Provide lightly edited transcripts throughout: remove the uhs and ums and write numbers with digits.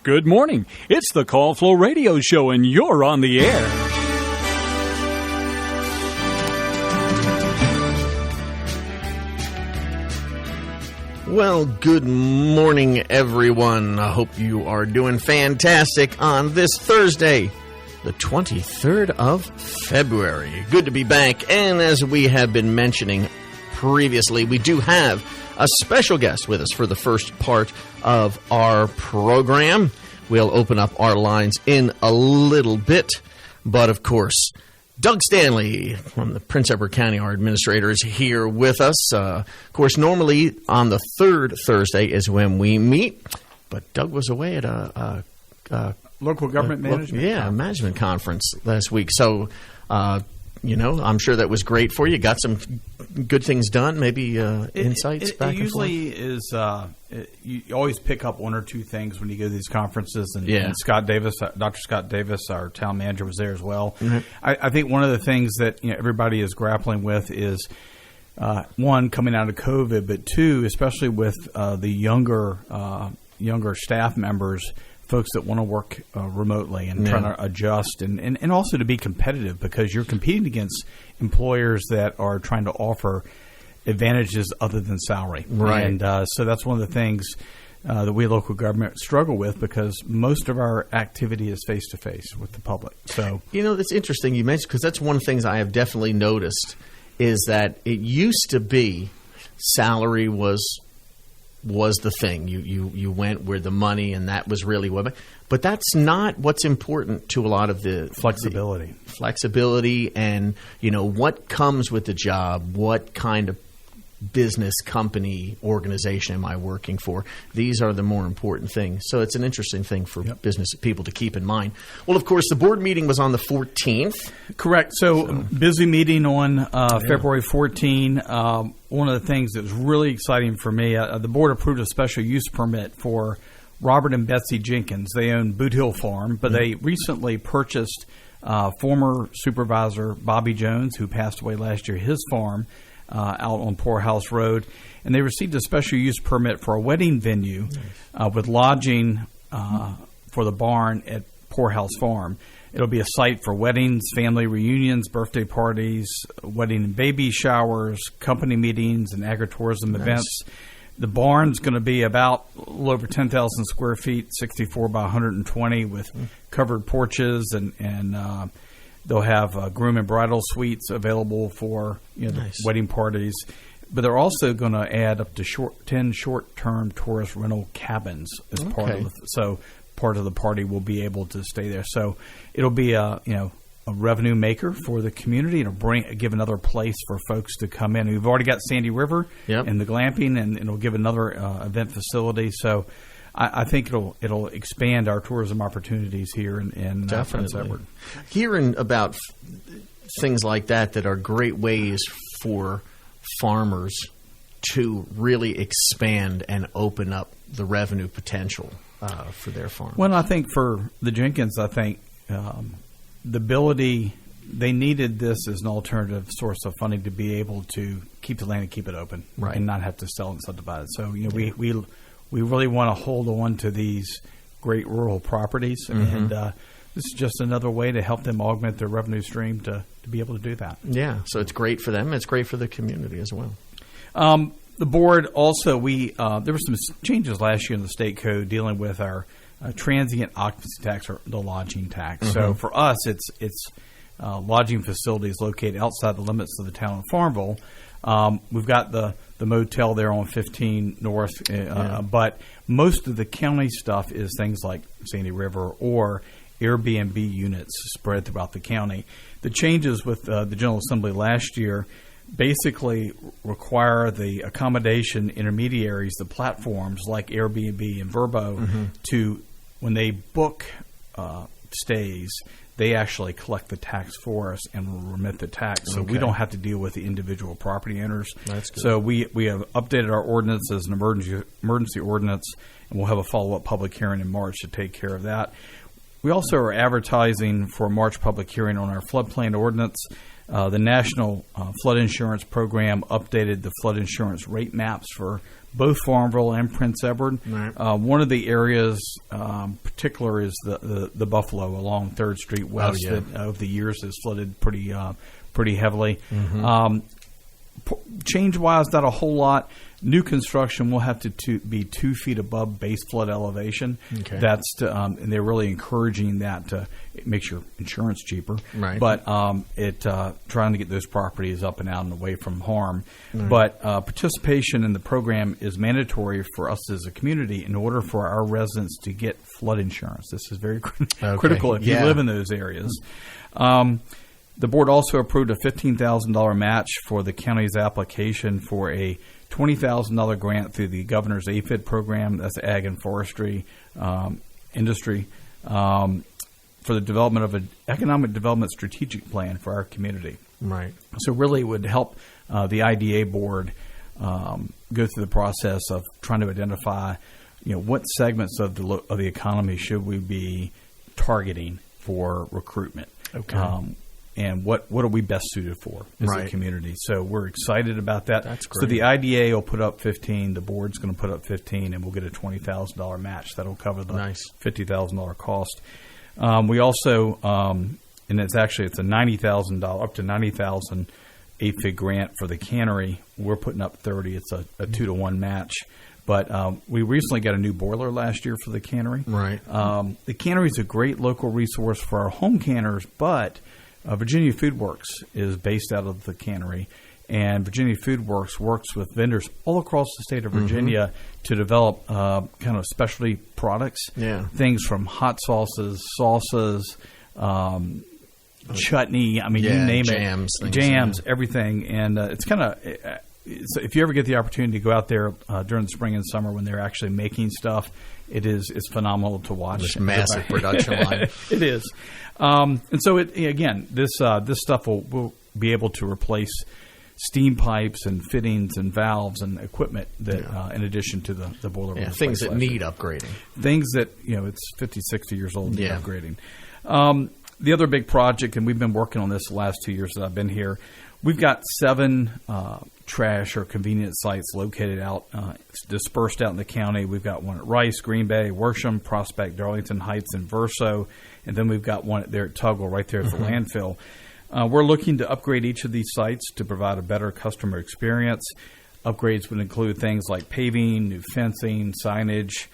Good morning. It's the Call Flow Radio Show, and you're on the air. Well, good morning, everyone. I hope you are doing fantastic on this Thursday, the 23rd of February. Good to be back, and as we have been mentioning previously, we do have a special guest with us for the first part of our program. We'll open up our lines in a little bit, but of course, Doug Stanley from the Prince Edward County, our administrator, is here with us. Of course, normally on the third Thursday is when we meet, but Doug was away at a local government management. Management conference last week. So, I'm sure that was great for you. Got some good things done, maybe insights back and forth. It usually is, you always pick up one or two things when you go to these conferences. And Scott Davis, Dr. Scott Davis, our town manager, was there as well. Mm-hmm. I think one of the things that everybody is grappling with is, one, coming out of COVID, but two, especially with the younger staff members, folks that want to work remotely and trying to adjust and also to be competitive, because you're competing against employers that are trying to offer advantages other than salary. Right. And so that's one of the things that we local government struggle with, because most of our activity is face-to-face with the public. So that's interesting you mentioned, because that's one of the things I have definitely noticed is that it used to be salary was the thing. You went where the money, and that was really what. But that's not what's important to a lot of the flexibility, and what comes with the job. What kind of business, company, organization am I working for? These are the more important things. So it's an interesting thing for business people to keep in mind. Well, of course, the board meeting was on the 14th. Correct. So busy meeting on February 14. One of the things that was really exciting for me, the board approved a special use permit for Robert and Betsy Jenkins. They own Boot Hill Farm, but they recently purchased former supervisor Bobby Jones, who passed away last year, his farm out on Poorhouse Road. And they received a special use permit for a wedding venue with lodging for the barn at Poorhouse Farm. It'll be a site for weddings, family reunions, birthday parties, wedding and baby showers, company meetings, and agritourism events. The barn's going to be about a little over 10,000 square feet, 64 by 120, with covered porches, and they'll have groom and bridal suites available for the wedding parties. But they're also going to add up to 10 short-term tourist rental cabins as part of part of the party will be able to stay there. So it'll be a revenue maker for the community. It'll give another place for folks to come in. We've already got Sandy River and the glamping, and it'll give another event facility. So I think it'll expand our tourism opportunities here in Prince Edward. Hearing about things like that are great ways for farmers to really expand and open up the revenue potential for their farm. Well, I think for the Jenkins, the ability, they needed this as an alternative source of funding to be able to keep the land and keep it open, and not have to sell and subdivide it. So we really want to hold on to these great rural properties, and this is just another way to help them augment their revenue stream to be able to do that. Yeah, so it's great for them. It's great for the community as well. The board also, there were some changes last year in the state code dealing with our transient occupancy tax, or the lodging tax. So for us, it's lodging facilities located outside the limits of the town of Farmville. We've got the motel there on 15 North, but most of the county stuff is things like Sandy River or Airbnb units spread throughout the county. The changes with the General Assembly last year basically require the accommodation intermediaries, the platforms like Airbnb and Vrbo, to, when they book stays, they actually collect the tax for us and will remit the tax. So we don't have to deal with the individual property owners. That's good. So we have updated our ordinance as an emergency ordinance, and we'll have a follow-up public hearing in March to take care of that. We also are advertising for a March public hearing on our floodplain ordinance. The National Flood Insurance Program updated the flood insurance rate maps for both Farmville and Prince Edward. Right. One of the areas particular is the Buffalo along 3rd Street West that over the years has flooded pretty heavily. Change-wise, not a whole lot. New construction will have to be 2 feet above base flood elevation. Okay. That's and they're really encouraging that. It makes your insurance cheaper. Right. But trying to get those properties up and out and away from harm. Right. But participation in the program is mandatory for us as a community in order for our residents to get flood insurance. This is very critical if you live in those areas. The board also approved a $15,000 match for the county's application for a $20,000 grant through the governor's AFID program. That's Ag and Forestry Industry for the development of an economic development strategic plan for our community. Right. So really it would help the IDA board go through the process of trying to identify, what segments of the economy should we be targeting for recruitment. Okay. And what are we best suited for as a community? So we're excited about that. That's great. So the IDA will put up 15, the board's going to put up 15, and we'll get a $20,000 match. That'll cover the $50,000 cost. We also, and it's a $90,000 up to $90,000 AFID grant for the cannery. We're putting up 30. It's a 2-to-1 match. But we recently got a new boiler last year for the cannery. Right. The cannery is a great local resource for our home canners, but Virginia Food Works is based out of the cannery, and Virginia Food Works works with vendors all across the state of Virginia to develop kind of specialty products, things from hot sauces, salsas, chutney, you name it. Jams, everything. And it's kind of so if you ever get the opportunity to go out there during the spring and summer when they're actually making stuff, it's phenomenal to watch. This massive production line. It is. And so, this stuff will be able to replace steam pipes and fittings and valves and equipment that, in addition to the boiler. Yeah, things that need upgrading. Things that, it's 50, 60 years old and need upgrading. The other big project, and we've been working on this the last 2 years that I've been here, we've got 7 trash or convenience sites located out, dispersed out in the county. We've got one at Rice, Green Bay, Worsham, Prospect, Darlington Heights, and Verso. And then we've got one there at Tugwell right there at the landfill. We're looking to upgrade each of these sites to provide a better customer experience. Upgrades would include things like paving, new fencing, signage,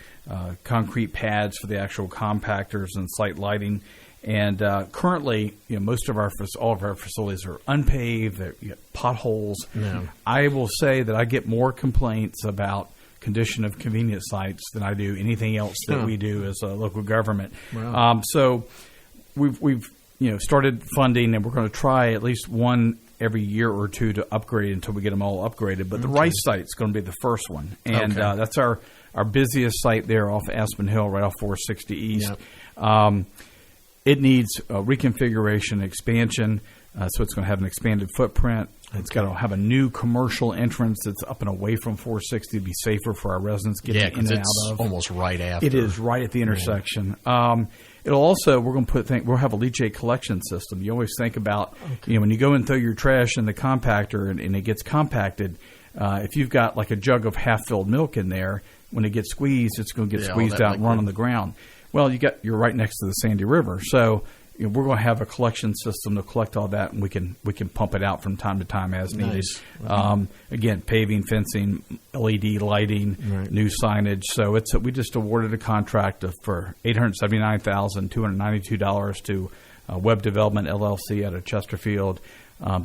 concrete pads for the actual compactors, and site lighting. And currently, most of all of our facilities are unpaved. They're potholes. No. I will say that I get more complaints about condition of convenience sites than I do anything else that we do as a local government. Wow. So we've started funding, and we're going to try at least one every year or two to upgrade until we get them all upgraded. But the Rice site's going to be the first one, and that's our busiest site there off Aspen Hill, right off 460 East. Yep. It needs reconfiguration, expansion, so it's going to have an expanded footprint. It's got to have a new commercial entrance that's up and away from 460 to be safer for our residents getting in and out of. Almost right after. It is right at the intersection. It'll also, we're going to we'll have a leachate collection system. You always think about, when you go and throw your trash in the compactor and it gets compacted, if you've got like a jug of half-filled milk in there, when it gets squeezed, it's going to get squeezed out and run on the ground. Well, you're right next to the Sandy River, so we're going to have a collection system to collect all that, and we can pump it out from time to time as needed. Nice. Again, paving, fencing, LED lighting, new signage. So we just awarded a contract for $879,292 to Web Development LLC out of Chesterfield.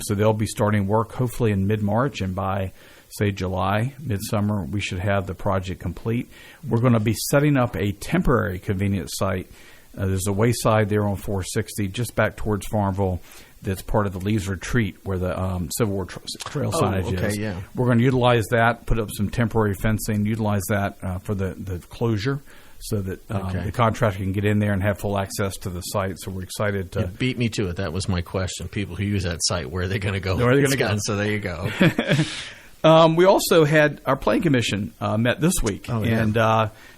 So they'll be starting work hopefully in mid-March, and by say July, midsummer, we should have the project complete. We're going to be setting up a temporary convenience site. There's a wayside there on 460, just back towards Farmville, that's part of the Lee's Retreat, where the Civil War Trail signage is. Yeah. We're going to utilize that, put up some temporary fencing, utilize that for the closure, so that the contractor can get in there and have full access to the site. So we're excited to... You beat me to it. That was my question. People who use that site, where are they going to go? Where are they going to go? So there you go. We also had our Planning Commission met this week, and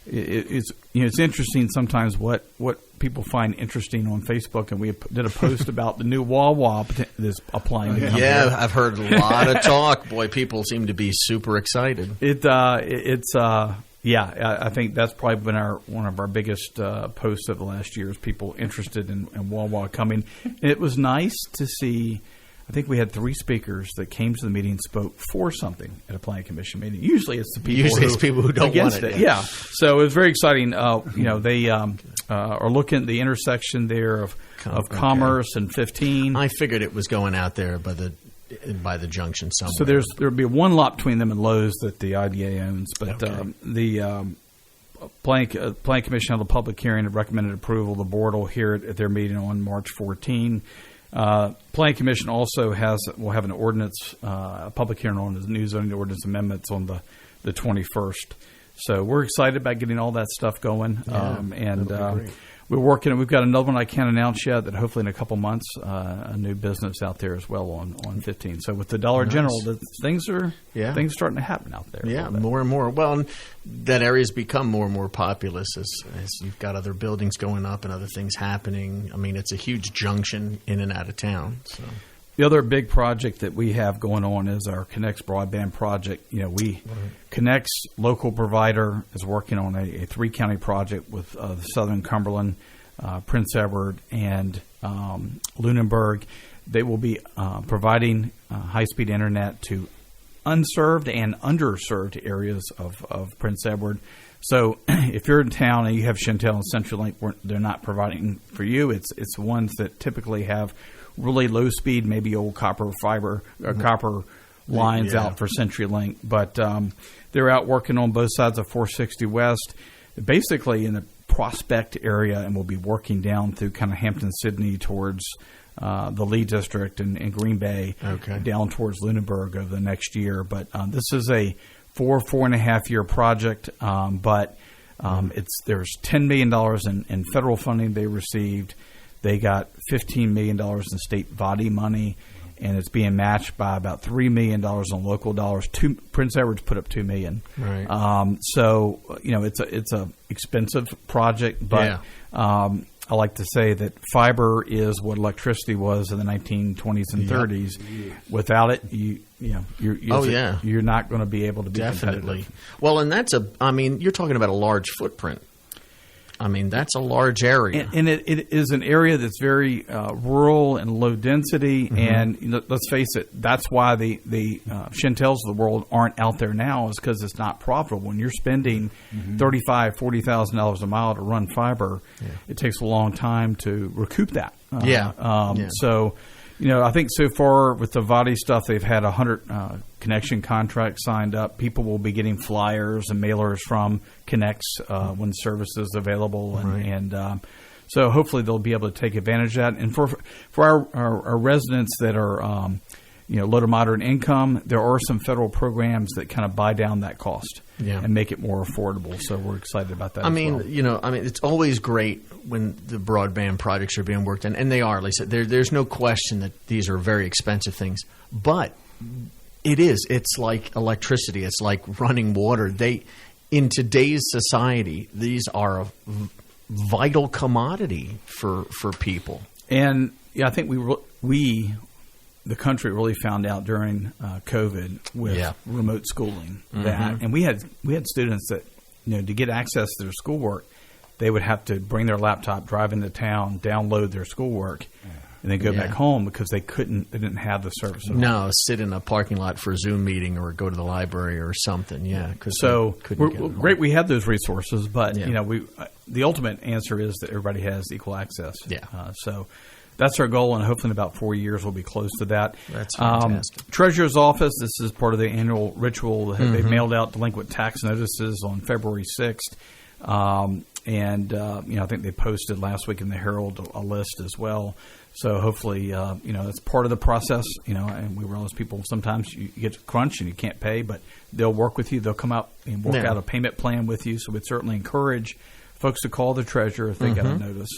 it's interesting sometimes what people find interesting on Facebook. And we did a post about the new Wawa that's applying. To come here. I've heard a lot of talk. Boy, people seem to be super excited. I think that's probably been one of our biggest posts of the last year is people interested in Wawa coming. And it was nice to see. I think we had 3 speakers that came to the meeting and spoke for something at a planning commission meeting. Usually it's the people who don't want it. Yeah. So it was very exciting. They are looking at the intersection there of Commerce and 15. I figured it was going out there by the junction somewhere. So there'll be one lot between them and Lowe's that the IDA owns, but the Planning Commission held a public hearing and recommended approval. The board will hear it at their meeting on March 14. Planning Commission also will have an ordinance, a public hearing on the new zoning ordinance amendments on the 21st. So we're excited about getting all that stuff going. We're working. We've got another one I can't announce yet that hopefully in a couple months, a new business out there as well on 15. So with the Dollar General, things are starting to happen out there. Yeah, more and more. Well, and that area's become more and more populous as you've got other buildings going up and other things happening. I mean, it's a huge junction in and out of town. So. The other big project that we have going on is our Connects broadband project. Connects local provider is working on a 3-county project with the Southern Cumberland, Prince Edward, and Lunenburg. They will be providing high-speed internet to unserved and underserved areas of Prince Edward. So if you're in town and you have Chantel and CenturyLink, they're not providing for you. It's ones that typically have really low speed, maybe old copper fiber or copper lines out for CenturyLink. But they're out working on both sides of 460 West, basically in the Prospect area, and will be working down through kind of Hampton-Sydney towards the Lee District and Green Bay, down towards Lunenburg over the next year. But this is a 4.5 year project, but there's $10 million in federal funding they received. They got $15 million in state VODI money, and it's being matched by about $3 million in local dollars. Prince Edward's put up $2 million. Right. So it's a expensive project, but I like to say that fiber is what electricity was in the 1920s and 30s. Without it, you're not going to be able to be competitive. Well, and you're talking about a large footprint. I mean, that's a large area. And it is an area that's very rural and low density. Mm-hmm. And let's face it, that's why the Chantels of the world aren't out there now, is because it's not profitable. When you're spending $35,000, $40,000 a mile to run fiber, it takes a long time to recoup that. So, I think so far with the VODI stuff, they've had 100 connection contracts signed up. People will be getting flyers and mailers from Connects when service is available, and so hopefully they'll be able to take advantage of that. And for our residents that are low to moderate income, there are some federal programs that kind of buy down that cost and make it more affordable. So we're excited about that. It's always great when the broadband projects are being worked on, and they are. Like I said, there's no question that these are very expensive things, but it's like electricity. It's like running water. In today's society, these are a vital commodity for people. And I think the country really found out during COVID with remote schooling that, and we had students that to get access to their schoolwork, they would have to bring their laptop, drive into town, download their schoolwork, and then go back home because they didn't have the service. No, sit in a parking lot for a Zoom meeting or go to the library or something. So we're great. We have those resources, but the ultimate answer is that everybody has equal access. So that's our goal, and hopefully in about 4 years we'll be close to that. That's fantastic. Treasurer's Office, this is part of the annual ritual. They mailed out delinquent tax notices on February 6th. I think they posted last week in the Herald a list as well. So hopefully, it's part of the process, and we realize people sometimes you get to crunch and you can't pay, but they'll work with you. They'll come out and work out a payment plan with you. So we'd certainly encourage folks to call the treasurer if they got a notice.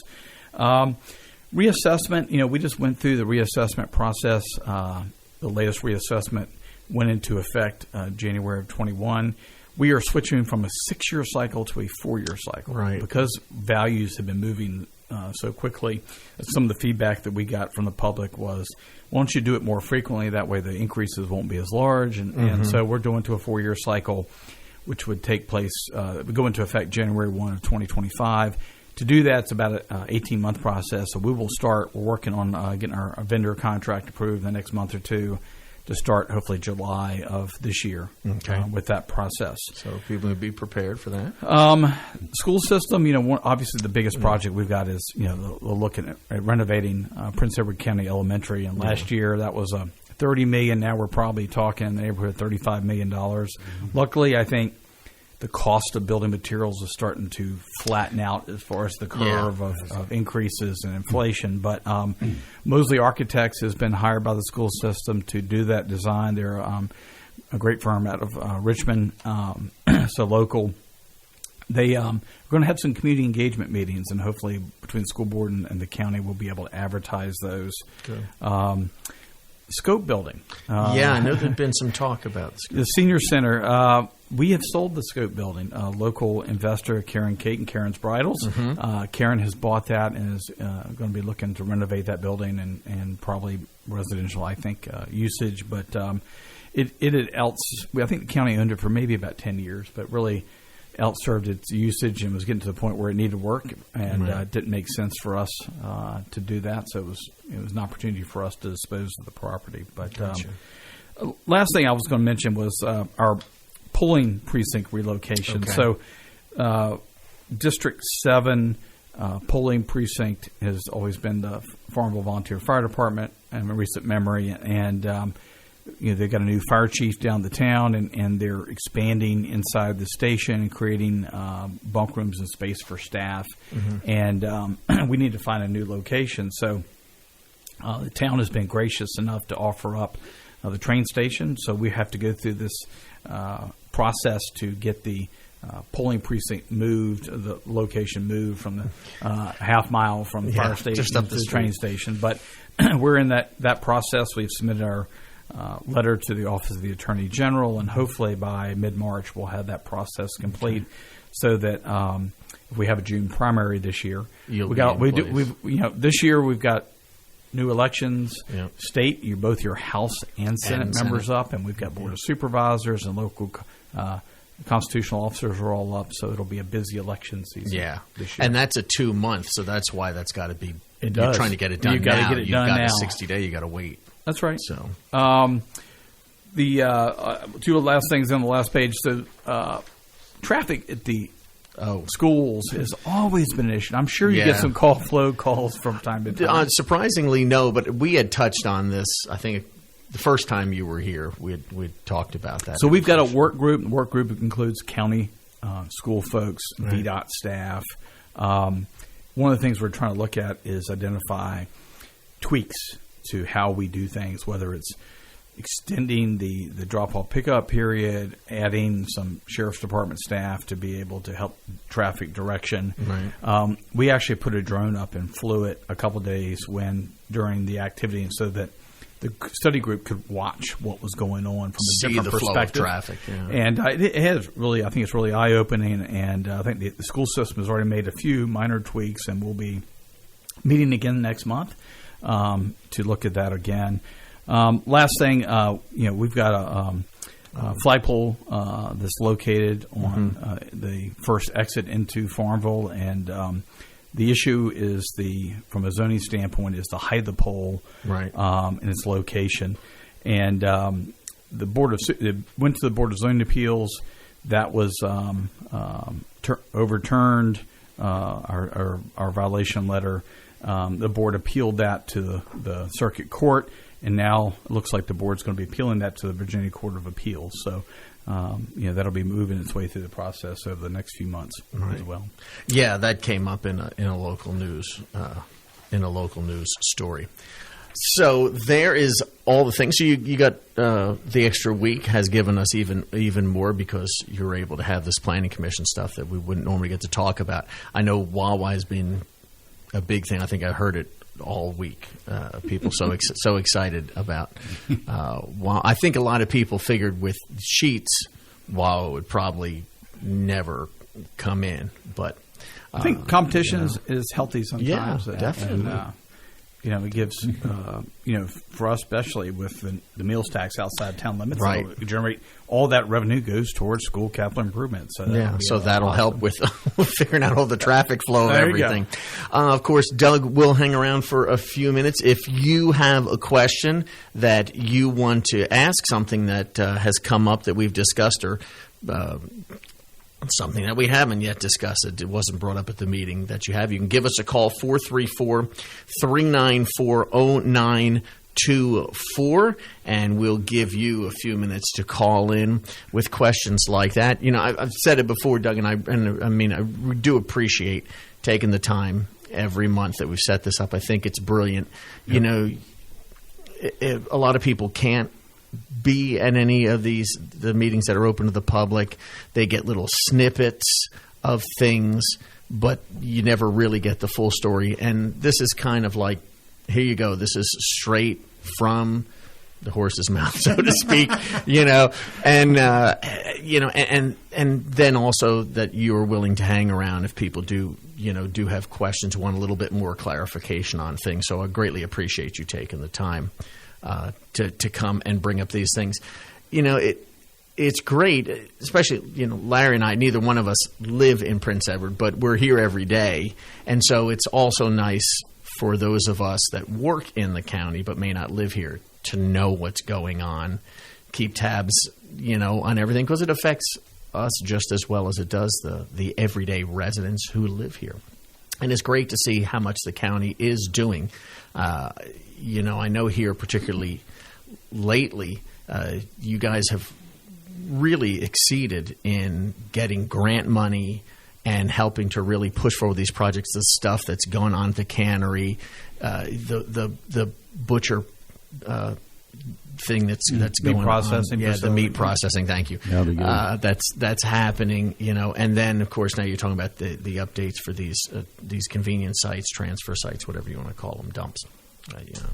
Reassessment, we just went through the reassessment process. The latest reassessment went into effect January of 21. We are switching from a 6-year cycle to a 4-year cycle. Right. Because values have been moving so quickly. Some of the feedback that we got from the public was, why don't you do it more frequently? That way the increases won't be as large. And so we're going to a 4-year cycle, which would take place, would go into effect January 1 of 2025. To do that, it's about an 18-month process. So we will start, we're working on getting our vendor contract approved in the next month or two to start hopefully July of this year with that process. So people would be prepared for that. School system, obviously the biggest project we've got is, looking at renovating Prince Edward County Elementary. And last year that was $30 million. Now we're probably talking in the neighborhood of $35 million. Luckily, I think the cost of building materials is starting to flatten out as far as the curve of increases in inflation. But Mosley Architects has been hired by the school system to do that design. They're a great firm out of Richmond, so local. We're going to have some community engagement meetings, and hopefully between the school board and the county, we'll be able to advertise those. Scope building. I know there's been some talk about the senior center. We have sold the Scope building. Local investor Karen Kate and Karen's Bridals. Karen has bought that and is going to be looking to renovate that building and probably residential, I think, usage. But I think the county owned it for maybe about 10 years, but really outserved its usage and was getting to the point where it needed work, and it didn't make sense for us to do that. So it was an opportunity for us to dispose of the property. But last thing I was going to mention was our polling precinct relocation. So District 7 polling precinct has always been the Farmville Volunteer Fire Department in recent memory, and they've got a new fire chief down the town, and they're expanding inside the station and creating bunk rooms and space for staff. And we need to find a new location. So the town has been gracious enough to offer up the train station. So we have to go through this process to get the polling precinct moved, the location moved from the half mile from the fire station to the train station. But we're in that process. We've submitted our letter to the Office of the Attorney General, and hopefully by mid-March we'll have that process complete, so that if we have a June primary this year, this year we've got new elections, state, both your House and Senate members up, and we've got Board of Supervisors and local constitutional officers are all up, so it'll be a busy election season. This year. And that's a 2-month, so that's why that's got to be. It does. You're trying to get it done. You've got to get it done now. You've got a 60-day. You got to wait. That's right. So the two last things on the last page. So traffic at the schools has always been an issue. I'm sure you get some flow calls from time to time. Surprisingly, no, but we had touched on this, I think, the first time you were here. We'd talked about that. So we've got a work group. The work group includes county school folks, VDOT staff. One of the things we're trying to look at is identify tweaks to how we do things, whether it's extending the drop-off pickup period, adding some sheriff's department staff to be able to help traffic direction. We actually put a drone up and flew it a couple days during the activity, and so that the study group could watch what was going on from a different perspective. Flow of traffic. And it has really, I think it's really eye-opening, and I think the school system has already made a few minor tweaks, and we'll be meeting again next month to look at that again. Last thing, we've got a flagpole that's located on the first exit into Farmville, and the issue is from a zoning standpoint, is to hide the pole in its location. And it went to the Board of Zoning Appeals. That was overturned. Our violation letter. The board appealed that to the circuit court, and now it looks like the board's going to be appealing that to the Virginia Court of Appeals. So, that'll be moving its way through the process over the next few months as well. Yeah, that came up in a local news story. So there is all the things. So you got the extra week has given us even more, because you're able to have this planning commission stuff that we wouldn't normally get to talk about. I know Wawa has been a big thing. I think I heard it all week. People so excited about. Well, I think a lot of people figured with sheets, while it would probably never come in, but I think competition is healthy sometimes. Yeah, definitely. And, it gives, for us especially with the meals tax outside town limits, right. We generate all that revenue goes towards school capital improvements. So that'll help with figuring out all the traffic flow of everything. Of course, Doug will hang around for a few minutes. If you have a question that you want to ask, something that has come up that we've discussed or something that we haven't yet discussed, it wasn't brought up at the meeting that you have, you can give us a call, 434-394-0924, and we'll give you a few minutes to call in with questions like that. I've said it before, Doug, and I do appreciate taking the time every month that we've set this up. I think it's brilliant. Yep. A lot of people can't be at any of the meetings that are open to the public. They get little snippets of things, but you never really get the full story. And this is kind of like, here you go. This is straight from the horse's mouth, so to speak. And then also that you are willing to hang around if people do have questions, want a little bit more clarification on things. So I greatly appreciate you taking the time to come and bring up these things. It's great, especially, Larry and I, neither one of us live in Prince Edward, but we're here every day. And so it's also nice for those of us that work in the county but may not live here to know what's going on, keep tabs, on everything, because it affects us just as well as it does the everyday residents who live here. And it's great to see how much the county is doing. I know here, particularly lately, you guys have really exceeded in getting grant money and helping to really push forward these projects. The stuff that's going on at the cannery, the butcher thing that's going processing on. Yeah, the meat processing. Thank you. That's happening. And then of course now you're talking about the updates for these convenience sites, transfer sites, whatever you want to call them, dumps.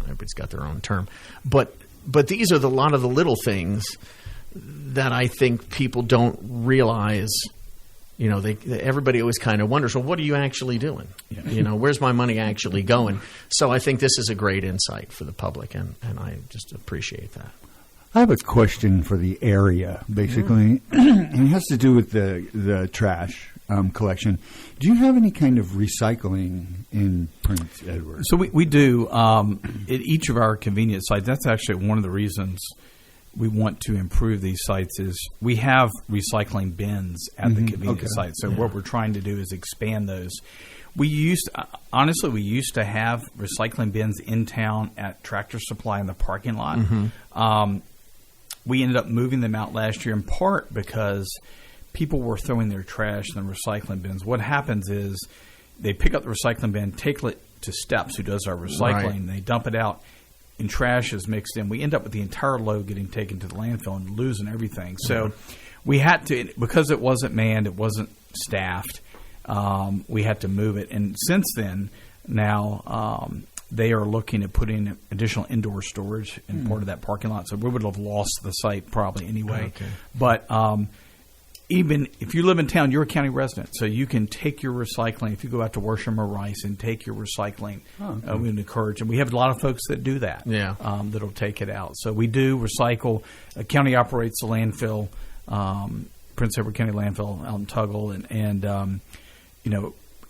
Everybody's got their own term, but these are a lot of the little things that I think people don't realize. Everybody always kind of wonders, well, what are you actually doing? Yeah. Where's my money actually going? So I think this is a great insight for the public, and I just appreciate that. I have a question for the area, basically, and it has to do with the trash collection. Do you have any kind of recycling in Prince Edward? So we do at each of our convenience sites. That's actually one of the reasons we want to improve these sites is we have recycling bins at the convenience site. So what we're trying to do is expand those. We used to have recycling bins in town at Tractor Supply in the parking lot. We ended up moving them out last year in part because people were throwing their trash in the recycling bins. What happens is they pick up the recycling bin, take it to Steps, who does our recycling. They dump it out, and trash is mixed in. We end up with the entire load getting taken to the landfill and losing everything. So we had to, because it wasn't manned, it wasn't staffed, we had to move it. And since then, now they are looking at putting additional indoor storage in part of that parking lot. So we would have lost the site probably anyway. But even if you live in town, you're a county resident, so you can take your recycling. If you go out to Worsham or Rice and take your recycling, we would encourage. And we have a lot of folks that do that, that'll take it out. So we do recycle. The county operates the landfill, Prince Edward County Landfill out in Tuggle. And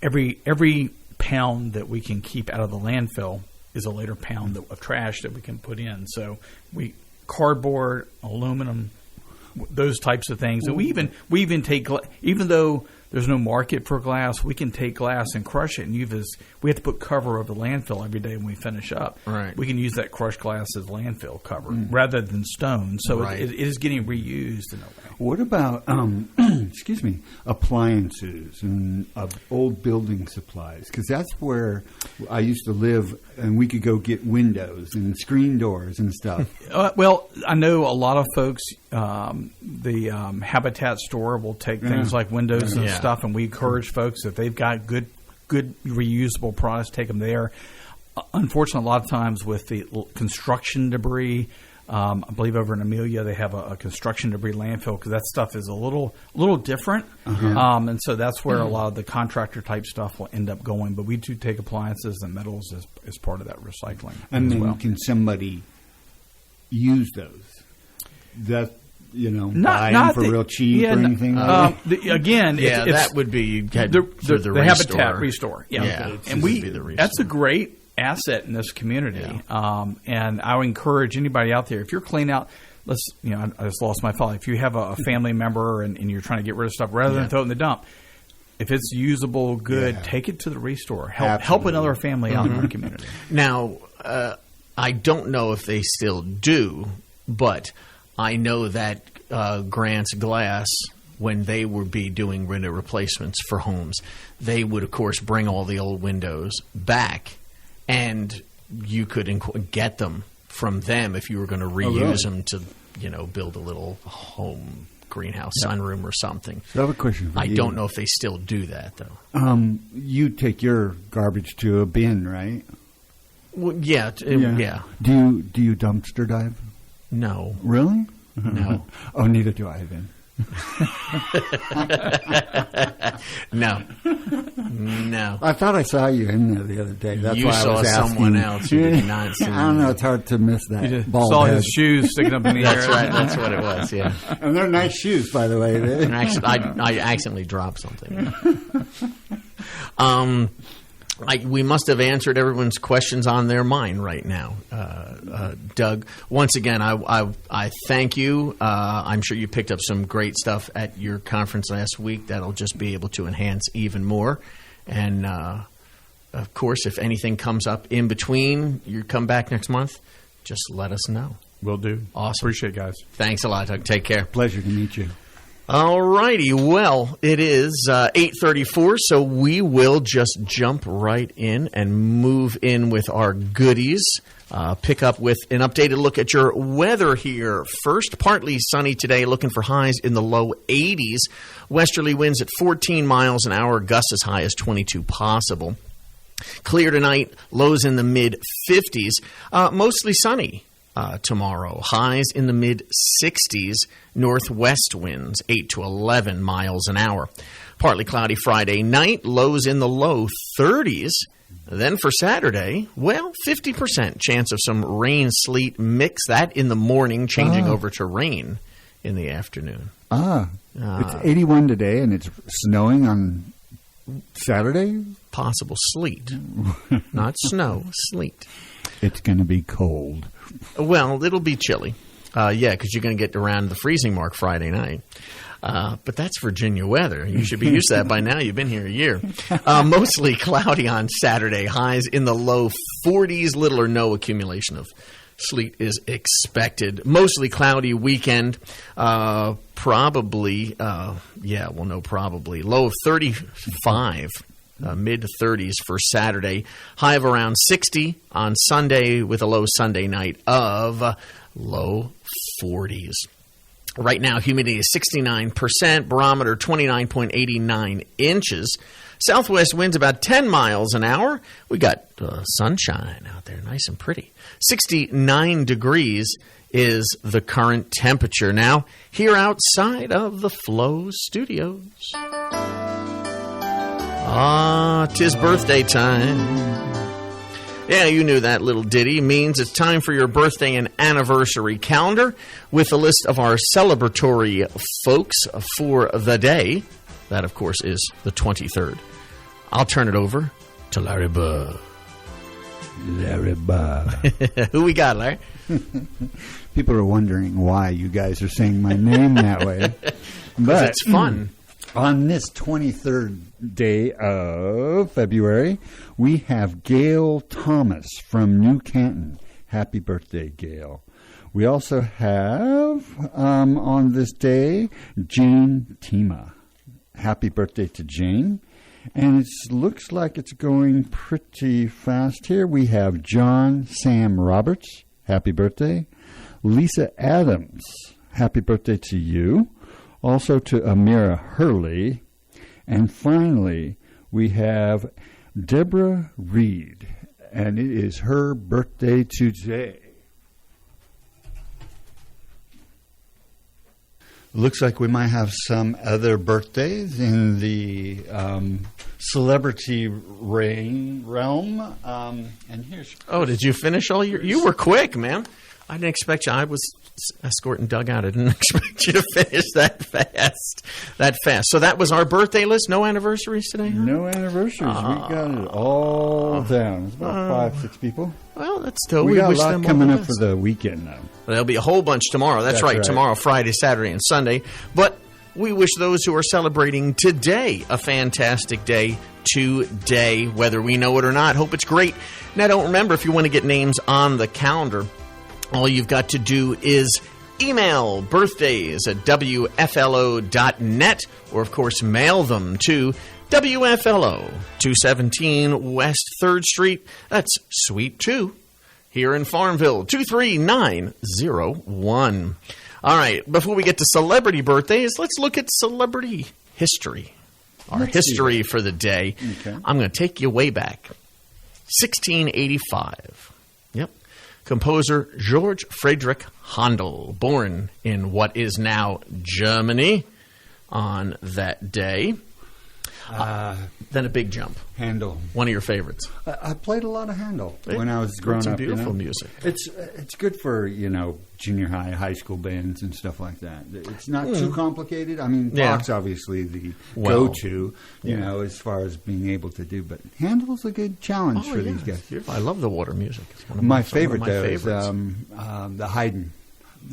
every pound that we can keep out of the landfill is a later pound of trash that we can put in. So cardboard, aluminum, those types of things. And we even take, even though there's no market for glass, we can take glass and crush it and we have to put cover over the landfill every day when we finish up. Right. We can use that crushed glass as landfill cover rather than stone. So it is getting reused in a way. What about appliances and old building supplies? Because that's where I used to live, and we could go get windows and screen doors and stuff. Well, I know a lot of folks, the Habitat store will take things like windows and stuff, and we encourage folks, if they've got good reusable products, take them there. unfortunately, a lot of times with the construction debris, I believe over in Amelia they have a construction debris landfill because that stuff is a little different, and so that's where a lot of the contractor type stuff will end up going. But we do take appliances and metals as part of that recycling. And as then well. can somebody use those? That buy them for real cheap or anything? Again, Yeah, it's, that would be the Habitat Restore. Yeah, and that's a great asset in this community. And I would encourage anybody out there, if you're cleaning out, I just lost my thought. If you have a family member and you're trying to get rid of stuff, rather than throw it in the dump, if it's usable, good, take it to the Restore. Help another family out in our community. Now, I don't know if they still do, but I know that Grants Glass, when they would be doing window replacements for homes, they would, of course, bring all the old windows back, and you could get them from them if you were going to reuse them to, build a little home greenhouse sunroom or something. So I have a question for you. I don't know if they still do that, though. You take your garbage to a bin, right? Well, yeah. Do you dumpster dive? No. Really? No. Oh, neither do I then. No. I thought I saw you in there the other day. That's You why I was saw asking. someone else who did not see I don't know. you. It's hard to miss that. You just bald saw head. his shoes sticking up in the That's air. right. That's what it was, yeah. And they're nice shoes, by the way. And actually, I accidentally dropped something. We must have answered everyone's questions on their mind right now. Doug, once again, I thank you. I'm sure you picked up some great stuff at your conference last week that'll just be able to enhance even more. And, of course, if anything comes up in between, you come back next month, just let us know. Will do. Awesome. Appreciate it, guys. Thanks a lot, Doug. Take care. Pleasure to meet you. All righty. Well, it is 8:34, so we will just jump right in and move in with our goodies. Pick up with an updated look at your weather here. First, partly sunny today, looking for highs in the low 80s. Westerly winds at 14 miles an hour, gusts as high as 22 possible. Clear tonight, lows in the mid-50s. Mostly sunny. Tomorrow. Highs in the mid-60s, northwest winds 8 to 11 miles an hour. Partly cloudy Friday night, lows in the low 30s. Then for Saturday, 50% chance of some rain, sleet mix. That in the morning, changing over to rain in the afternoon. It's 81 today, and it's snowing on Saturday? Possible sleet. Not snow, sleet. It's going to be cold. Well, it'll be chilly. Because you're going to get around the freezing mark Friday night. But that's Virginia weather. You should be used to that by now. You've been here a year. Mostly cloudy on Saturday. Highs in the low 40s. Little or no accumulation of sleet is expected. Mostly cloudy weekend. Probably. Low of 35. Mid-30s for Saturday. High of around 60 on Sunday with a low Sunday night of low 40s. Right now, humidity is 69%, barometer 29.89 inches. Southwest winds about 10 miles an hour. We got sunshine out there, nice and pretty. 69 degrees is the current temperature. Now, here outside of the Flow Studios. 'Tis birthday time. Yeah, you knew that little ditty means it's time for your birthday and anniversary calendar with a list of our celebratory folks for the day. That, of course, is the 23rd. I'll turn it over to Larry Bubb. Larry Bubb. Who we got, Larry? People are wondering why you guys are saying my name that way. But it's fun. On this 23rd day of February, we have Gail Thomas from New Canton. Happy birthday, Gail. We also have, on this day, Jane Tima. Happy birthday to Jane. And it looks like it's going pretty fast here. We have John Sam Roberts. Happy birthday. Lisa Adams. Happy birthday to you. Also to Amira Hurley. And finally, we have Deborah Reed. and it is her birthday today. Looks like we might have some other birthdays in the celebrity realm. And here's Oh, did you finish all your? You were quick, man. I didn't expect you. I was escorting Doug out. I didn't expect you to finish that fast. So that was our birthday list. No anniversaries today, huh? no anniversaries. We got it all down. It's about 5-6 people. Well, that's still. We got wish a lot them coming all the up best. for the weekend, though. There'll be a whole bunch tomorrow. That's right. Tomorrow, Friday, Saturday, and Sunday. But we wish those who are celebrating today a fantastic day today, whether we know it or not. Hope it's great. Now, don't remember, if you want to get names on the calendar, all you've got to do is email birthdays at WFLO.net, or, of course, mail them to WFLO, 217 West 3rd Street. That's Suite 2. Here in Farmville, 23901. All right, before we get to celebrity birthdays, let's look at celebrity history. Our history for the day. Okay. I'm going to take you way back. 1685. Yep. Composer George Friedrich Handel, born in what is now Germany on that day. Then a big jump. Handel. One of your favorites. I played a lot of Handel when I was growing Some up. beautiful music. It's good for junior high school bands and stuff like that. It's not too complicated. I mean, Yeah. Bach's obviously the Well, go-to, as far as being able to do. But Handel's a good challenge for these guys. I love the water music. It's one of My some of favorite though is favorites. the Haydn.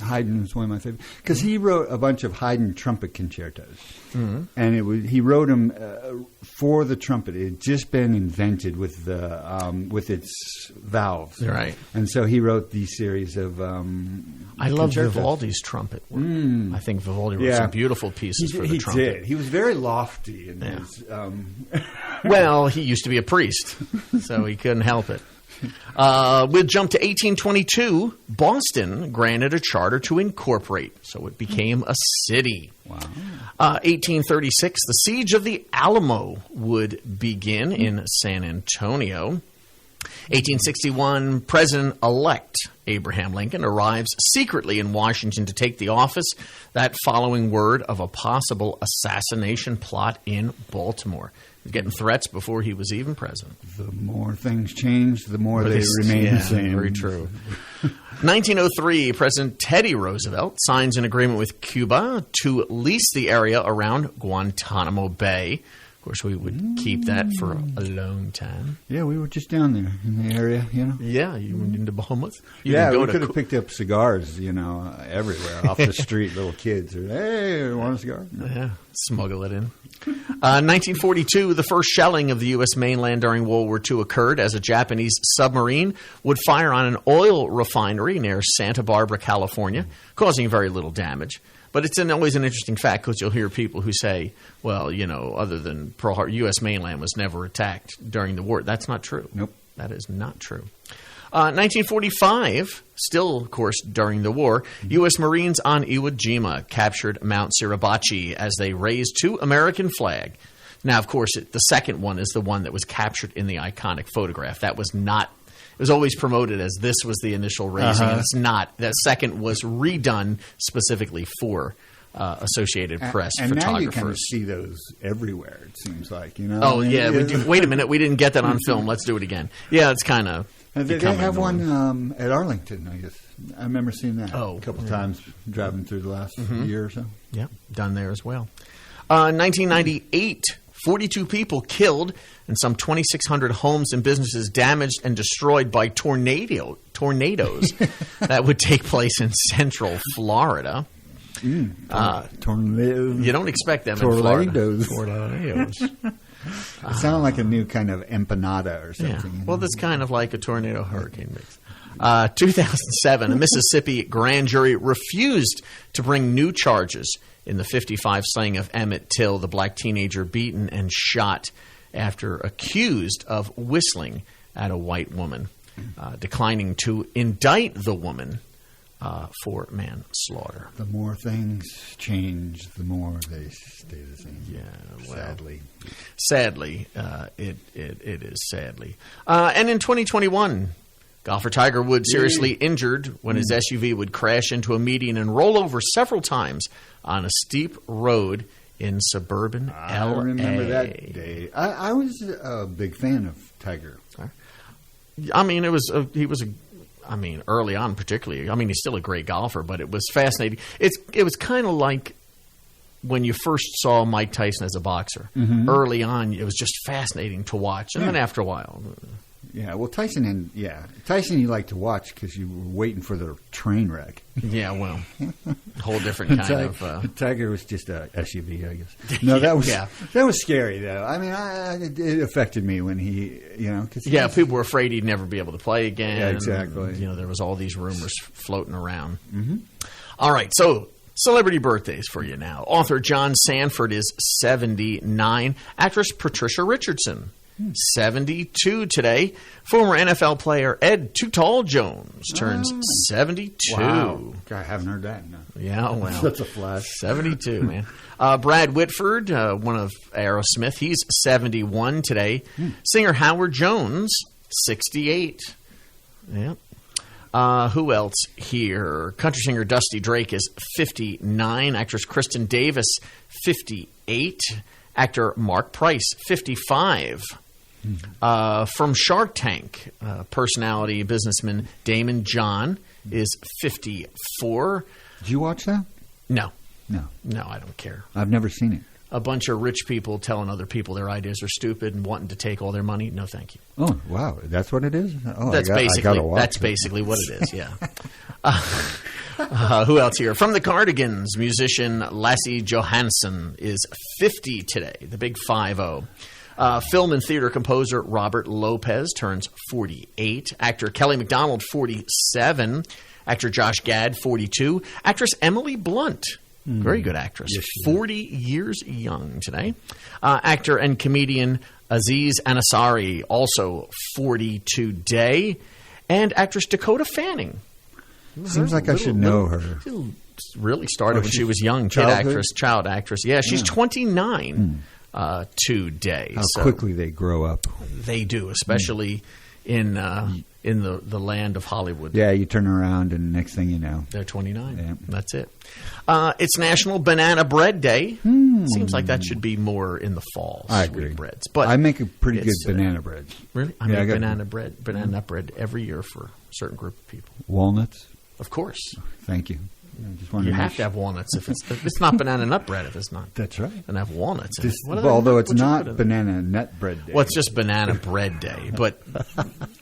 Haydn is one of my favorites because he wrote a bunch of Haydn trumpet concertos, and he wrote them for the trumpet. It had just been invented with its valves, Right. And so he wrote these series of. I love concertos. Vivaldi's trumpet work. I think Vivaldi wrote Yeah. some beautiful pieces for the He trumpet. did. He was very lofty in Yeah. his. Well, he used to be a priest, so he couldn't help it. We'll jump to 1822. Boston granted a charter to incorporate, so it became a city. Wow. 1836, the siege of the Alamo would begin in San Antonio. 1861, President-elect Abraham Lincoln arrives secretly in Washington to take the office, that following word of a possible assassination plot in Baltimore. He was getting threats before he was even president. The more things change, the more they remain the same. Very true. 1903, President Teddy Roosevelt signs an agreement with Cuba to lease the area around Guantanamo Bay. Of course, we would keep that for a long time. Yeah, we were just down there in the area, Yeah, you went into Bahamas. You Yeah, didn't go we to could have picked up cigars, everywhere off the street. Little kids are, hey, want a cigar? No. Yeah, smuggle it in. 1942, the first shelling of the U.S. mainland during World War II occurred as a Japanese submarine would fire on an oil refinery near Santa Barbara, California, causing very little damage. But it's always an interesting fact because you'll hear people who say, well, other than Pearl Harbor, U.S. mainland was never attacked during the war. That's not true. Nope. That is not true. 1945, still, of course, during the war, U.S. Marines on Iwo Jima captured Mount Suribachi as they raised two American flag. Now, of course, the second one is the one that was captured in the iconic photograph. That was not – it was always promoted as this was the initial raising, and it's not. That second was redone specifically for Associated Press and photographers. now you kind of see those everywhere, it seems like, Oh, yeah. We do. Wait a minute. We didn't get that on film. Let's do it again. Yeah, it's kind of – They have one at Arlington, I guess. I remember seeing that a couple times driving through the last year or so. Yeah, done there as well. 1998, 42 people killed and some 2,600 homes and businesses damaged and destroyed by tornadoes that would take place in central Florida. Tornadoes. You don't expect them in Florida. Tornadoes. It sounded like a new kind of empanada or something. Yeah. Well, that's kind of like a tornado-hurricane mix. 2007, a Mississippi grand jury refused to bring new charges in the 55 slaying of Emmett Till, the black teenager beaten and shot after accused of whistling at a white woman, declining to indict the woman for manslaughter. The more things change, the more they stay the same. Yeah, well, sadly. It is sadly. And in 2021, golfer Tiger Woods seriously injured when his SUV would crash into a median and roll over several times on a steep road in suburban LA. I remember that day. I was a big fan of Tiger. I mean, early on particularly. I mean, he's still a great golfer, but it was fascinating. It was kind of like when you first saw Mike Tyson as a boxer. Mm-hmm. Early on, it was just fascinating to watch, and then after a while, yeah. Well, Tyson you like to watch because you were waiting for the train wreck. yeah, well, whole different kind of. Tiger was just a SUV, I guess. No, that was that was scary though. I mean, it affected me when he, people were afraid he'd never be able to play again. Yeah, exactly. There was all these rumors floating around. Mm-hmm. All right, so celebrity birthdays for you now. Author John Sanford is 79. Actress Patricia Richardson, 72 today. Former NFL player Ed Too Tall Jones turns 72. Wow. God, I haven't heard that. No. Yeah, well. That's a flash. 72, man. Brad Whitford, one of Aerosmith, he's 71 today. Singer Howard Jones, 68. Yeah. Who else here? Country singer Dusty Drake is 59. Actress Kristen Davis, 58. Actor Mark Price, 55. From Shark Tank, personality businessman Damon John is 54. Did you watch that? No, I don't care. I've never seen it. A bunch of rich people telling other people their ideas are stupid and wanting to take all their money. No, thank you. Oh, wow. That's what it is? Oh, that's basically what it is, yeah. Who else here? From the Cardigans, musician Lassie Johansson is 50 today, the big 5-0. Film and theater composer Robert Lopez turns 48. Actor Kelly MacDonald, 47. Actor Josh Gad, 42. Actress Emily Blunt, very good actress, yes, 40 years young today. Actor and comedian Aziz Ansari, also 40 today. And actress Dakota Fanning. Seems like I should know her. She really started when she was young, child actress. Yeah, she's 29 today. How quickly they grow up. They do, especially in the land of Hollywood. Yeah, you turn around and next thing you know. They're 29. Yeah. That's it. It's National Banana Bread Day. Seems like that should be more in the fall. I agree. Breads. But I make a pretty good banana bread. Really? I make banana bread every year for a certain group of people. Walnuts? Of course. Thank you. You have to have walnuts if it's not banana nut bread if it's not. That's right. And have walnuts in it. Although it's not banana nut bread day. Well, it's just banana bread day, but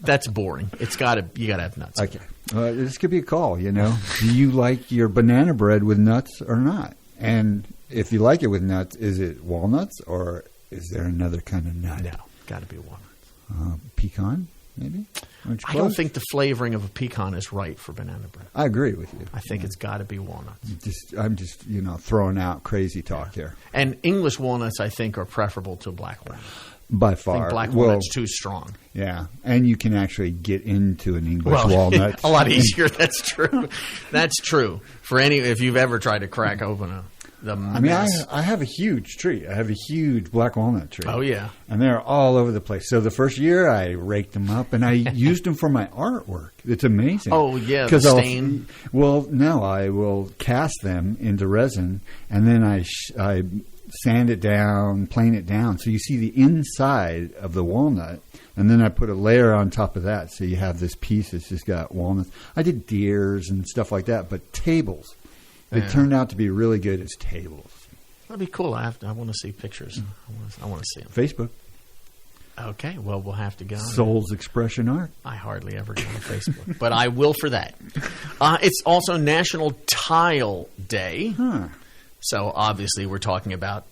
that's boring. You got to have nuts. Okay. This could be a call, Do you like your banana bread with nuts or not? And if you like it with nuts, is it walnuts or is there another kind of nut? No, got to be walnuts. Pecan, maybe? I don't think the flavoring of a pecan is right for banana bread. I agree with you. I think it's got to be walnuts. I'm just throwing out crazy talk here. And English walnuts, I think, are preferable to black walnuts. By far. I think black walnut's too strong. Yeah, and you can actually get into an English walnut. A lot easier. That's true. That's true. If you've ever tried to crack open I have a huge tree. I have a huge black walnut tree. Oh, yeah. And they're all over the place. So the first year I raked them up and I used them for my artwork. It's amazing. Oh, yeah, the stain. I will cast them into resin and then I sand it down, plane it down. So you see the inside of the walnut. And then I put a layer on top of that. So you have this piece that's just got walnuts. I did deers and stuff like that. But tables. It turned out to be really good as tables. That'd be cool. I want to see pictures. I want to see them. Facebook. Okay. Well, we'll have to go. Soul's Expression Art. I hardly ever go on Facebook, but I will for that. It's also National Tile Day. Huh. So obviously we're talking about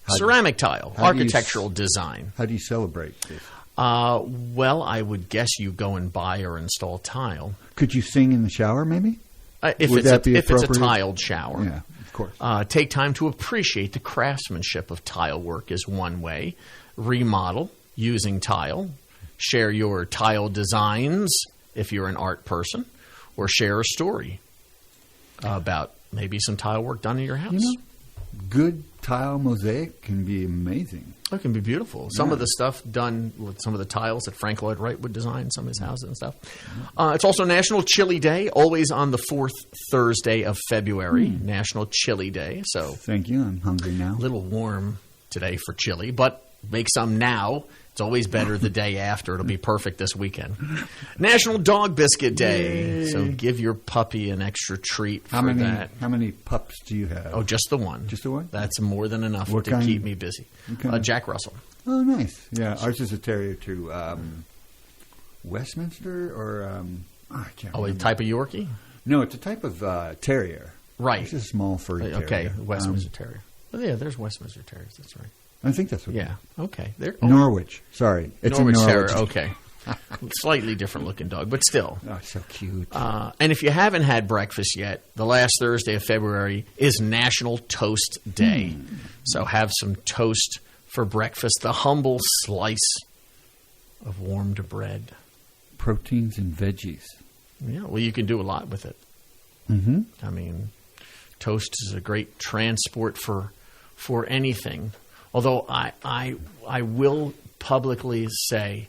ceramic tile, architectural design. How do you celebrate this? Well, I would guess you go and buy or install tile. Could you sing in the shower maybe? If it's a tiled shower. Yeah, of course. Take time to appreciate the craftsmanship of tile work is one way. Remodel using tile. Share your tile designs if you're an art person. Or share a story about maybe some tile work done in your house. Good tile mosaic can be amazing. It can be beautiful. Some of the stuff done with some of the tiles that Frank Lloyd Wright would design, some of his houses and stuff. It's also National Chili Day, always on the 4th Thursday of February. National Chili Day. So Thank you. I'm hungry now. a little warm today for chili, but make some now. It's always better the day after. It'll be perfect this weekend. National Dog Biscuit Day. Yay. So give your puppy an extra treat How for many? that. How many pups do you have? Oh, just the one. Just the one? That's more than enough What to kind? keep me busy. What kind? Jack Russell. Oh, nice. Yeah, ours is a terrier too. Westminster or I can't Oh, a remember. type of Yorkie? No, it's a type of terrier. Right. It's a small furry terrier. Okay, Westminster Terrier. Oh, yeah, there's Westminster Terriers. That's right. I think that's what. Yeah. Okay. There. Norwich. Sorry, it's Norwich in Norwich. Terrier. Okay. Slightly different looking dog, but still. Oh, so cute. And if you haven't had breakfast yet, the last Thursday of February is National Toast Day. So have some toast for breakfast. The humble slice of warmed bread. Proteins and veggies. Yeah. Well, you can do a lot with it. Mm-hmm. I mean, toast is a great transport for anything. Although I will publicly say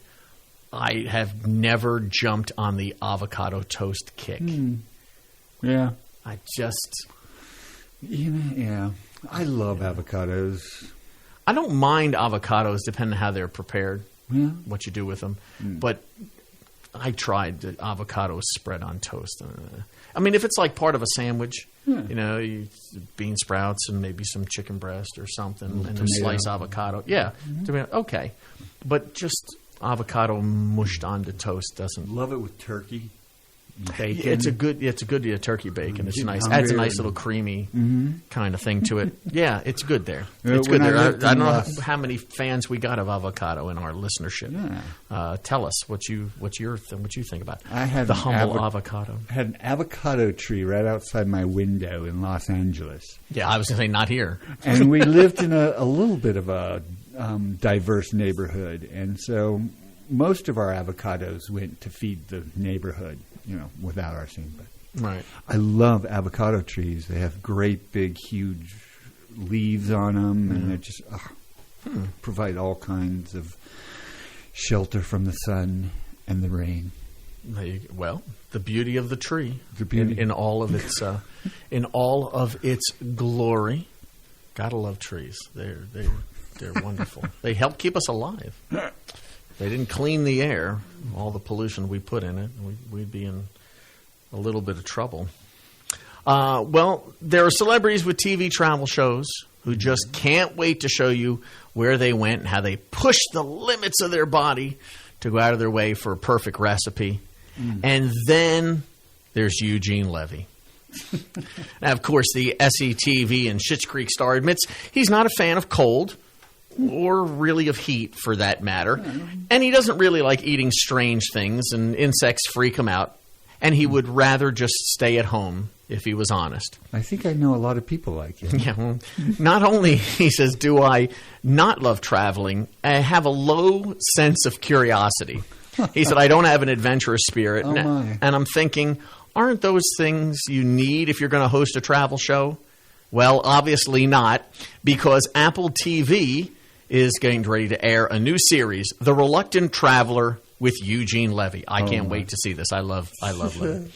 I have never jumped on the avocado toast kick. Yeah. I just Yeah. I love avocados. I don't mind avocados depending on how they're prepared, Yeah. what you do with them. But I tried the avocado spread on toast. I mean, if it's like part of a sandwich, you know, bean sprouts and maybe some chicken breast or something, and a tomato. sliced avocado. Yeah, okay. But just avocado mushed onto toast doesn't. Love it with turkey. Bacon. It's a good turkey bacon. It's Getting nice. hungry Adds a nice and- little creamy kind of thing to it. Yeah, it's good there. Yeah, It's when good there. I I lived don't in know Los- how many fans we got of avocado in our listenership. Yeah. Tell us what you think about I had the an humble avocado. Had an avocado tree right outside my window in Los Angeles. Yeah, I was going to say not here. And we lived in a little bit of a diverse neighborhood. And so most of our avocados went to feed the neighborhood, you know, without our seed. But Right. I love avocado trees. They have great, big, huge leaves on them, and they just provide all kinds of shelter from the sun and the rain. Well, the beauty of the tree, The beauty. in all of its glory. Gotta love trees. They're wonderful. They help keep us alive. They didn't clean the air, all the pollution we put in it, we'd be in a little bit of trouble. Well, there are celebrities with TV travel shows who just can't wait to show you where they went and how they pushed the limits of their body to go out of their way for a perfect recipe. And then there's Eugene Levy. Now, of course, the SCTV and Schitt's Creek star admits he's not a fan of cold or really of heat, for that matter. And he doesn't really like eating strange things, and insects freak him out. And he would rather just stay at home, if he was honest. I think I know a lot of people like him. Yeah, well, not only, he says, do I not love traveling, I have a low sense of curiosity. He said, I don't have an adventurous spirit. Oh, my. And I'm thinking, aren't those things you need if you're going to host a travel show? Well, obviously not, because Apple TV is getting ready to air a new series, The Reluctant Traveler with Eugene Levy. I can't wait to see this. I love Levy.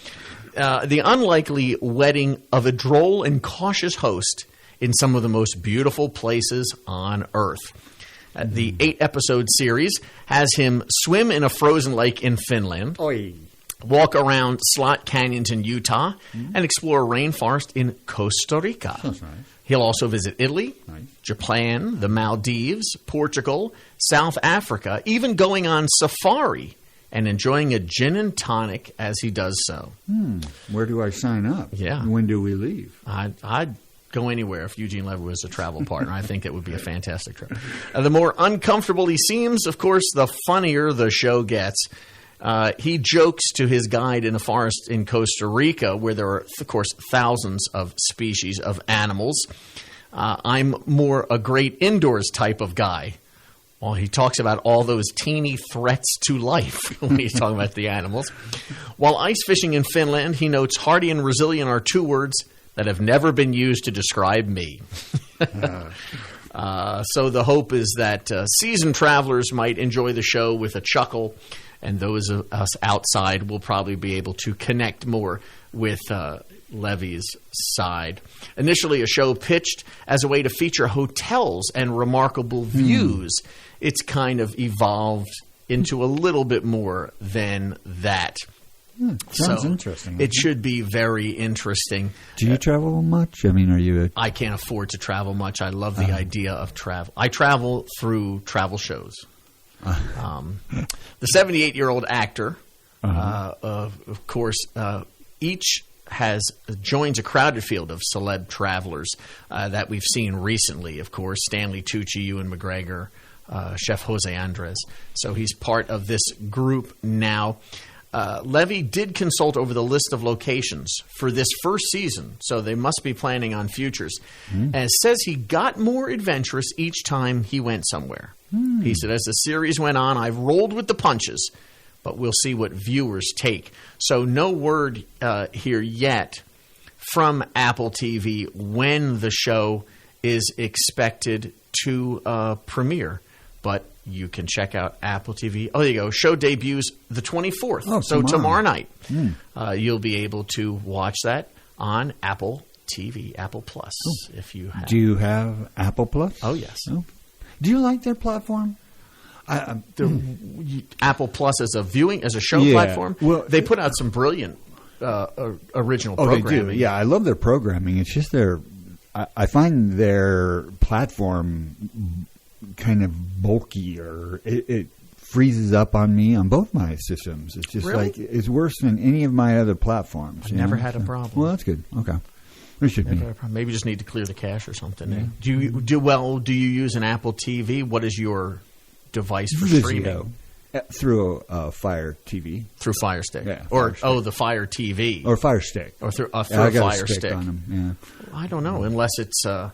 The unlikely wedding of a droll and cautious host in some of the most beautiful places on Earth. The 8-episode series has him swim in a frozen lake in Finland, Oi. walk around slot canyons in Utah, and explore a rainforest in Costa Rica. Sounds nice. He'll also visit Italy, Nice. Japan, the Maldives, Portugal, South Africa, even going on safari and enjoying a gin and tonic as he does so. Where do I sign up? Yeah. When do we leave? I'd go anywhere if Eugene Levy was a travel partner. I think it would be a fantastic trip. The more uncomfortable he seems, of course, the funnier the show gets. He jokes to his guide in a forest in Costa Rica, where there are, of course, thousands of species of animals. I'm more a great indoors type of guy. Well, he talks about all those teeny threats to life when he's talking about the animals. While ice fishing in Finland, he notes hardy and resilient are two words that have never been used to describe me. So the hope is that seasoned travelers might enjoy the show with a chuckle, and those of us outside will probably be able to connect more with Levy's side. Initially a show pitched as a way to feature hotels and remarkable views, it's kind of evolved into a little bit more than that. Sounds interesting. It should be very interesting. Do you travel much? I mean, are you I can't afford to travel much. I love the idea of travel. I travel through travel shows. The 78-year-old actor, of course, joins a crowded field of celeb travelers that we've seen recently. Of course, Stanley Tucci, Ewan McGregor, Chef Jose Andres. So he's part of this group now. Levy did consult over the list of locations for this first season, so they must be planning on futures. And says he got more adventurous each time he went somewhere. He said, as the series went on, I've rolled with the punches, but we'll see what viewers take. So no word here yet from Apple TV when the show is expected to premiere. But you can check out Apple TV. Oh, there you go. Show debuts the 24th. Oh, so tomorrow night. You'll be able to watch that on Apple TV, Apple Plus, if you have. Do you have Apple Plus? Oh, yes. Oh. Do you like their platform? Apple Plus as a show platform. Well, they put out some brilliant original programming. They do. Yeah, I love their programming. It's just I find their platform kind of bulky, or it freezes up on me on both my systems. It's just really? like it's worse than any of my other platforms. I've never had a problem. Well, that's good. Okay, it should be. Maybe just need to clear the cache or something. Yeah. Do you use an Apple TV? What is your device for streaming? Through a Fire TV. Through Fire Stick. Yeah, the Fire TV. Or Fire Stick. Or through a Fire Stick. On them. Yeah. I don't know, unless it's a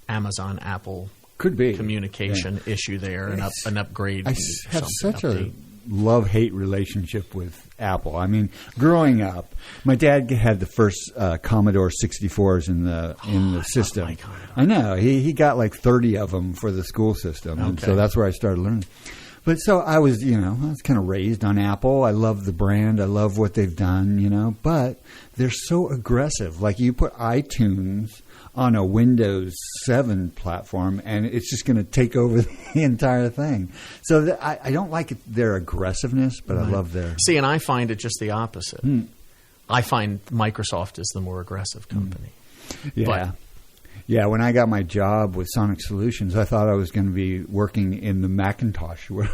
Amazon Apple could be communication issue there, an upgrade. I have such a love-hate relationship with Apple. I mean, growing up, my dad had the first Commodore 64s in the system. Like I know he got like 30 of them for the school system, and so that's where I started learning. But so I was kind of raised on Apple. I love the brand. I love what they've done, but they're so aggressive. Like you put iTunes on a Windows 7 platform, and it's just going to take over the entire thing. So I don't like their aggressiveness, but I love their... See, and I find it just the opposite. I find Microsoft is the more aggressive company. Yeah. Yeah, when I got my job with Sonic Solutions, I thought I was going to be working in the Macintosh world,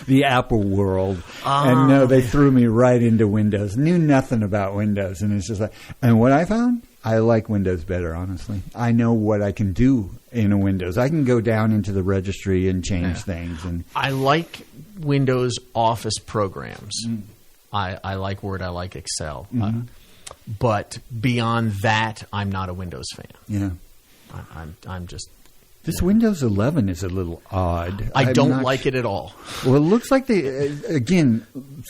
the Apple world. And no, they threw me right into Windows. Knew nothing about Windows. And it's just like, and what I found, I like Windows better, honestly. I know what I can do in a Windows. I can go down into the registry and change things. And I like Windows Office programs. I like Word. I like Excel. But beyond that, I'm not a Windows fan. Yeah. I'm just... This Windows 11 is a little odd. I don't like it at all. Well, it looks like they, again,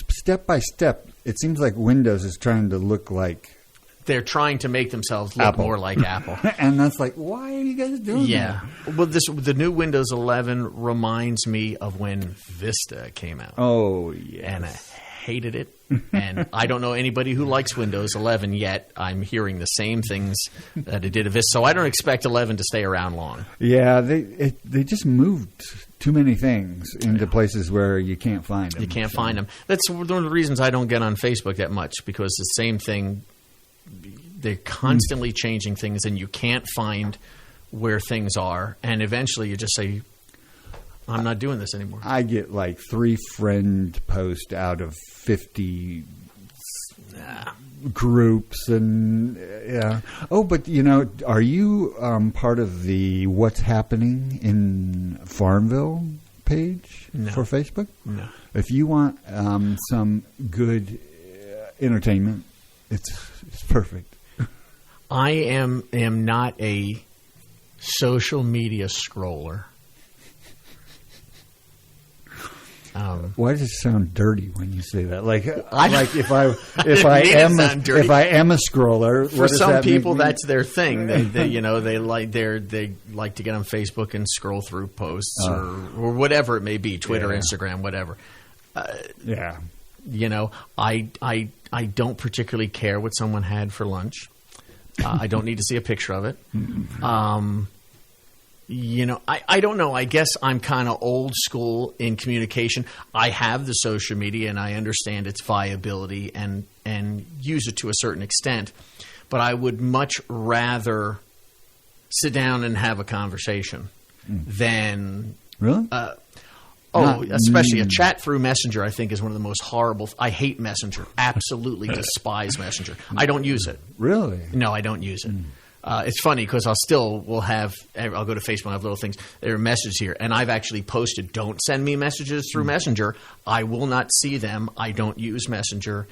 step by step, it seems like Windows is trying to look like... They're trying to make themselves look more like Apple. And that's like, why are you guys doing that? Well, the new Windows 11 reminds me of when Vista came out. Oh, yeah. And I hated it. And I don't know anybody who likes Windows 11 yet. I'm hearing the same things that it did at Vista. So I don't expect 11 to stay around long. Yeah, they just moved too many things into places where you can't find them. You can't find them. That's one of the reasons I don't get on Facebook that much, because the same thing, they're constantly changing things and you can't find where things are. And eventually you just say, I'm not doing this anymore. I get like 3 friend posts out of 50 groups, and Oh, but are you part of the What's Happening in Farmville page for Facebook? No. If you want some good entertainment, it's perfect. I am not a social media scroller. Why does it sound dirty when you say that? Like if didn't I mean am it sound dirty. if I am a scroller, For what does some that people, make me? that's their thing. They like to get on Facebook and scroll through posts or whatever it may be, Twitter, Yeah. Instagram, whatever. Yeah. I don't particularly care what someone had for lunch. I don't need to see a picture of it. I don't know. I guess I'm kind of old school in communication. I have the social media and I understand its viability and use it to a certain extent. But I would much rather sit down and have a conversation than Really? especially a chat through Messenger, I think, is one of the most horrible. I hate Messenger. Absolutely despise Messenger. I don't use it. Really? No, I don't use it. It's funny because I'll go to Facebook and have little things. There are messages here. And I've actually posted, don't send me messages through Messenger. I will not see them. I don't use Messenger.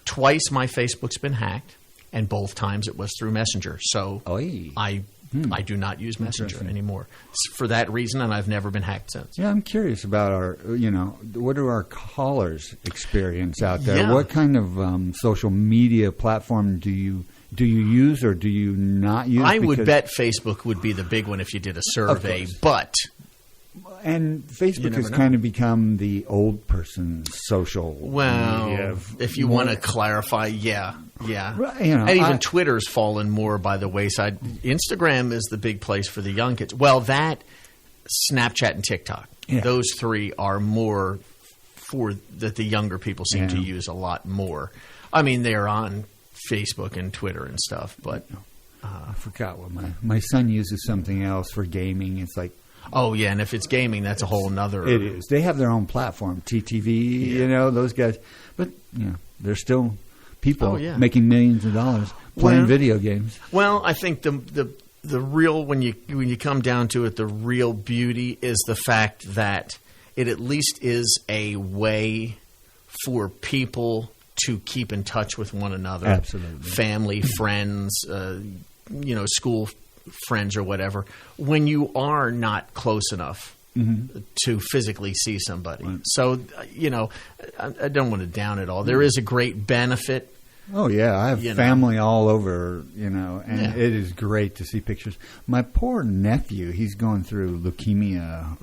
Twice my Facebook's been hacked, and both times it was through Messenger. So Oy. I do not use Messenger anymore for that reason, and I've never been hacked since. Yeah, I'm curious about what do our callers experience out there? Yeah. What kind of social media platform do you use or do you not use? I would bet Facebook would be the big one if you did a survey, but and Facebook never has know. kind of become the old person's social media. if you want to clarify, yeah. Right, And even Twitter's fallen more by the wayside. Instagram is the big place for the young kids. Well, Snapchat and TikTok. Yeah. Those three are more that the younger people seem to use a lot more. I mean, they're on Facebook and Twitter and stuff, but I forgot what my son uses something else for gaming. It's like, oh yeah, and if it's gaming, that's a whole nother. it is. They have their own platform, TTV, those guys. But they're still people making millions of dollars playing video games. Well, I think the real when you come down to it, the real beauty is the fact that it at least is a way for people to keep in touch with one another. Absolutely. Family, friends, school friends or whatever, when you are not close enough to physically see somebody. Right. So, I don't want to down it all. There is a great benefit. Oh, yeah. I have family all over, and it is great to see pictures. My poor nephew, he's going through leukemia,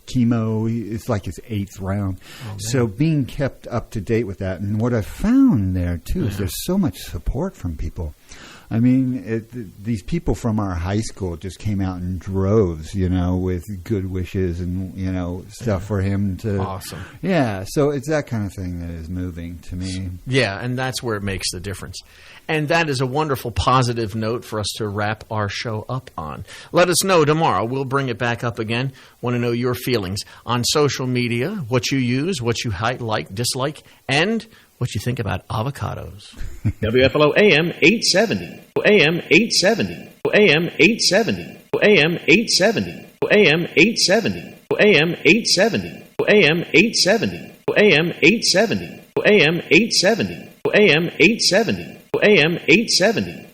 chemo. It's like his 8th round. So being kept up to date with that. And what I found there, too, is there's so much support from people. I mean, these people from our high school just came out in droves, with good wishes and, stuff for him to... Awesome. Yeah, so it's that kind of thing that is moving to me. Yeah, and that's where it makes the difference. And that is a wonderful positive note for us to wrap our show up on. Let us know tomorrow. We'll bring it back up again. Want to know your feelings on social media, what you use, what you like, dislike, and what you think about avocados. WFLO AM 870, AM 870, AM 870, AM 870, AM 870, AM 870, AM 870, AM 870, AM 870, AM 870, AM 870,